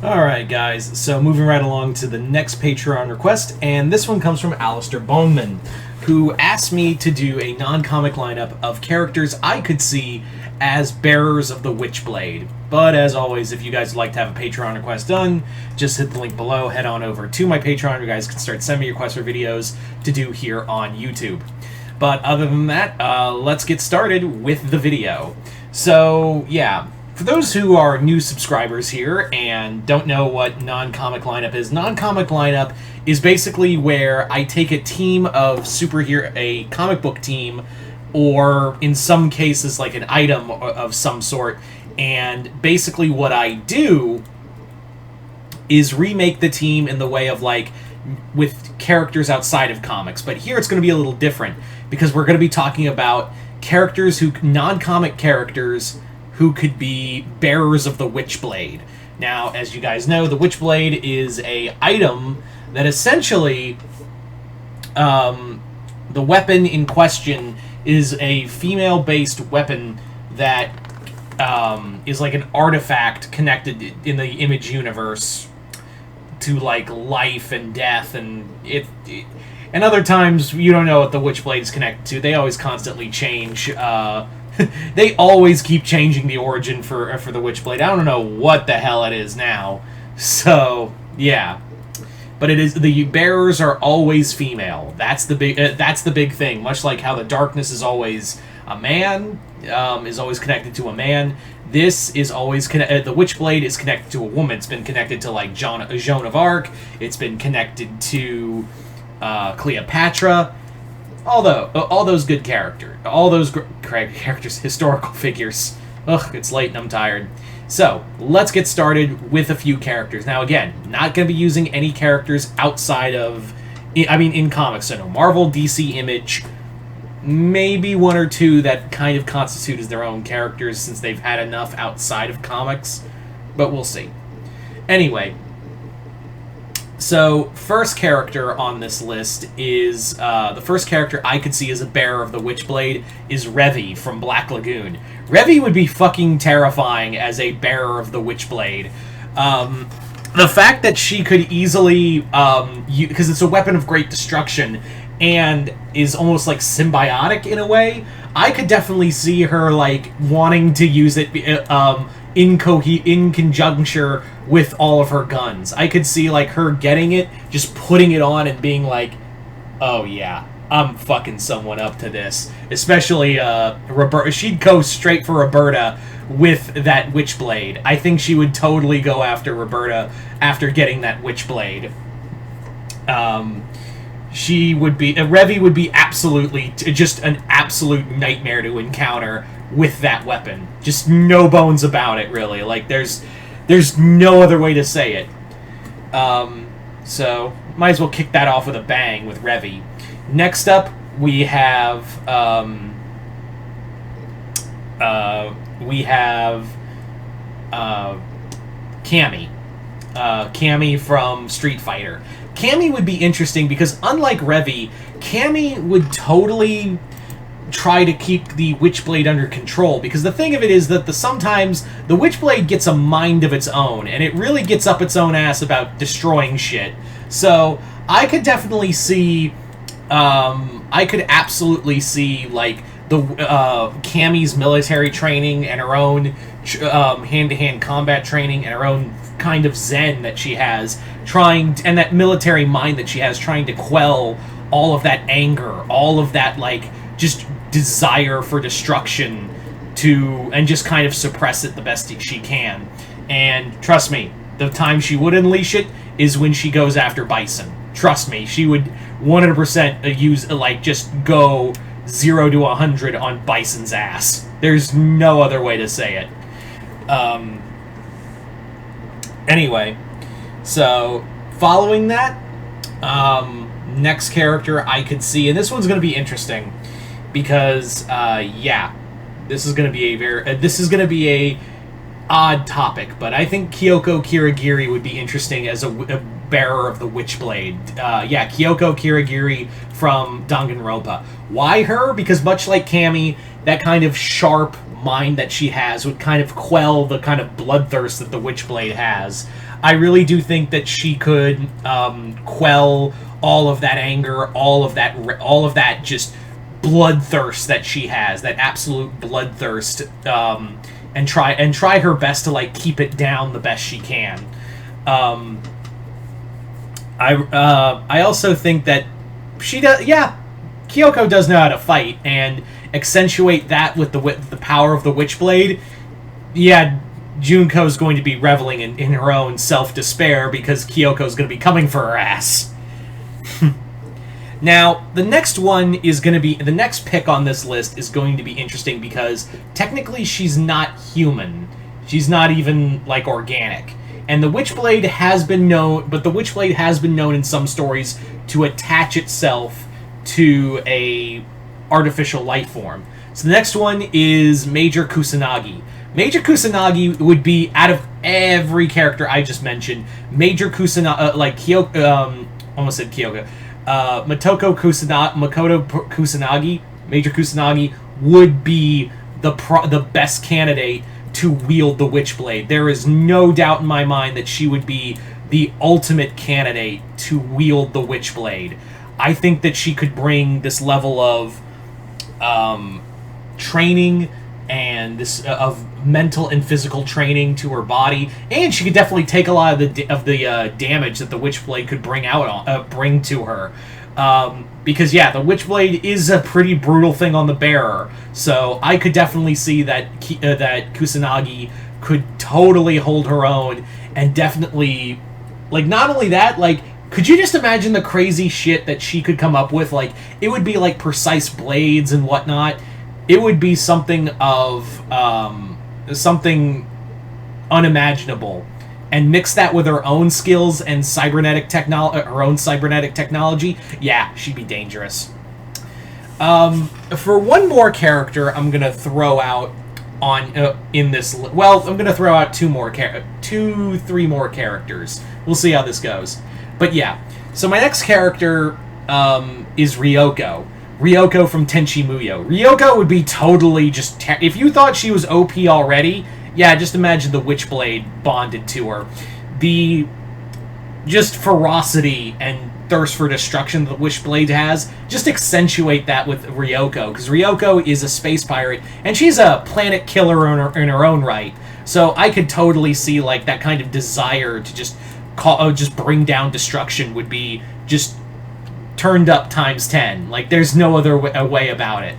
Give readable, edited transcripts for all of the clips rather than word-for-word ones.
Alright guys, so moving right along to the next Patreon request, and this one comes from Alistair Boneman, who asked me to do a non-comic lineup of characters I could see as bearers of the Witchblade. But as always, if you guys would like to have a Patreon request done, just hit the link below, head on over to my Patreon, you guys can start sending me requests for videos to do here on YouTube. But other than that, let's get started with the video. So, yeah. For those who are new subscribers here and don't know what non-comic lineup is, non-comic lineup is basically where I take a team of a comic book team, or in some cases like an item of some sort, and basically what I do is remake the team in the way of like with characters outside of comics. But here it's going to be a little different because we're going to be talking about non-comic characters who could be bearers of the Witchblade. Now, as you guys know, the Witchblade is a item that essentially, the weapon in question is a female-based weapon that is like an artifact connected in the Image universe to like life and death, and and other times you don't know what the Witchblade is connected to. They always constantly change. They always keep changing the origin for the Witchblade. I don't know what the hell it is now. So, yeah. But it is, the bearers are always female. That's the big thing. Much like how the darkness is always a man, is always connected to a man. This is always the Witchblade is connected to a woman. It's been connected to like Joan of Arc. It's been connected to Cleopatra. Although, all those good characters, historical figures. Ugh, it's late and I'm tired. So, let's get started with a few characters. Now again, not going to be using any characters outside of, in comics. So no Marvel, DC, Image, maybe one or two that kind of constitute as their own characters since they've had enough outside of comics. But we'll see. Anyway. So, first character on this list is, the first character I could see as a bearer of the Witchblade is Revy from Black Lagoon. Revy would be fucking terrifying as a bearer of the Witchblade. The fact that she could easily, because it's a weapon of great destruction, and is almost like symbiotic in a way, I could definitely see her, like, wanting to use it, in conjuncture with all of her guns. I could see, like, her getting it, just putting it on and being like, oh yeah, I'm fucking someone up to this. Especially, Roberta. She'd go straight for Roberta with that Witchblade. I think she would totally go after Roberta after getting that Witchblade. Revy would be absolutely, just an absolute nightmare to encounter with that weapon. Just no bones about it, really. Like, there's no other way to say it. So, might as well kick that off with a bang with Revy. Next up, we have, Cammy. Cammy from Street Fighter. Cammy would be interesting because, unlike Revy, Cammy would totally try to keep the Witchblade under control, because the thing of it is that sometimes the Witchblade gets a mind of its own, and it really gets up its own ass about destroying shit. So, I could definitely see, I could absolutely see, like, the Cammy's military training and her own hand-to-hand combat training and her own kind of zen that she has, and that military mind that she has, trying to quell all of that anger, all of that, like, just desire for destruction and just kind of suppress it the best she can. And trust me, the time she would unleash it is when she goes after Bison. Trust me, she would 100% use, like, just go 0 to 100 on Bison's ass. There's no other way to say it. Anyway, so following that, next character I could see, and this one's going to be interesting because, yeah, this is going to be a odd topic, but I think Kyoko Kirigiri would be interesting as a bearer of the Witchblade. Yeah, Kyoko Kirigiri from Danganronpa. Why her? Because much like Cammy, that kind of sharp mind that she has would kind of quell the kind of bloodthirst that the Witchblade has. I really do think that she could quell all of that anger, all of that just bloodthirst that she has, that absolute bloodthirst, and try her best to like keep it down the best she can. I also think that she does. Yeah, Kyoko does know how to fight, and accentuate that with the power of the Witchblade. Yeah, Junko's going to be reveling in her own self-despair because Kyoko's going to be coming for her ass. Now, the next one is going to be... The next pick on this list is going to be interesting because technically she's not human. She's not even, like, organic. And the Witchblade has been known... But the Witchblade has been known in some stories to attach itself to a artificial life form. So the next one is Major Kusanagi. Major Kusanagi would be, out of every character I just mentioned, Major Kusanagi... like, Kyoko... almost said Kyoko. Makoto Kusanagi, Major Kusanagi, would be the best candidate to wield the Witchblade. There is no doubt in my mind that she would be the ultimate candidate to wield the Witchblade. I think that she could bring this level of training and this of mental and physical training to her body, and she could definitely take a lot of the damage that the Witchblade could bring to her. Because yeah, the Witchblade is a pretty brutal thing on the bearer, so I could definitely see that that Kusanagi could totally hold her own, and definitely, like, not only that, like, could you just imagine the crazy shit that she could come up with? Like, it would be like precise blades and whatnot. It would be something of something unimaginable, and mix that with her own skills and her own cybernetic technology. Yeah, she'd be dangerous. For one more character, I'm gonna throw out in this. Well, I'm gonna throw out three more characters. We'll see how this goes. But yeah, so my next character is Ryoko. Ryoko from Tenchi Muyo. Ryoko would be totally just... if you thought she was OP already, yeah, just imagine the Witchblade bonded to her. The just ferocity and thirst for destruction that the Witchblade has, just accentuate that with Ryoko, because Ryoko is a space pirate, and she's a planet killer in her own right. So I could totally see, like, that kind of desire to just bring down destruction would be just turned up times 10. Like, there's no other way about it.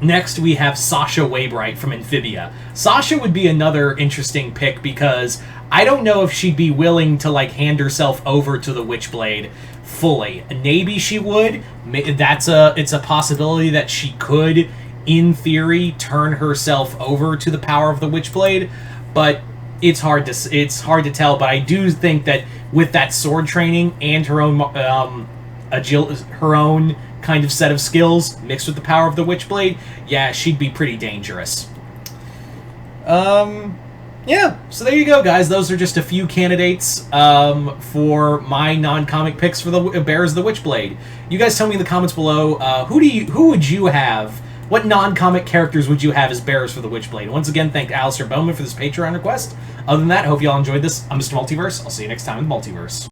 Next, we have Sasha Waybright from Amphibia. Sasha would be another interesting pick because I don't know if she'd be willing to, like, hand herself over to the Witchblade fully. Maybe she would. It's a possibility that she could, in theory, turn herself over to the power of the Witchblade, but it's hard to tell. But I do think that with that sword training and her own her own kind of set of skills mixed with the power of the Witchblade, yeah, she'd be pretty dangerous. Yeah, so there you go, guys. Those are just a few candidates for my non-comic picks for the Bearers of the Witchblade. You guys tell me in the comments below, who would you have? What non-comic characters would you have as bearers for the Witchblade? Once again, thank Alistair Bowman for this Patreon request. Other than that, I hope you all enjoyed this. I'm Mr. Multiverse. I'll see you next time in the Multiverse.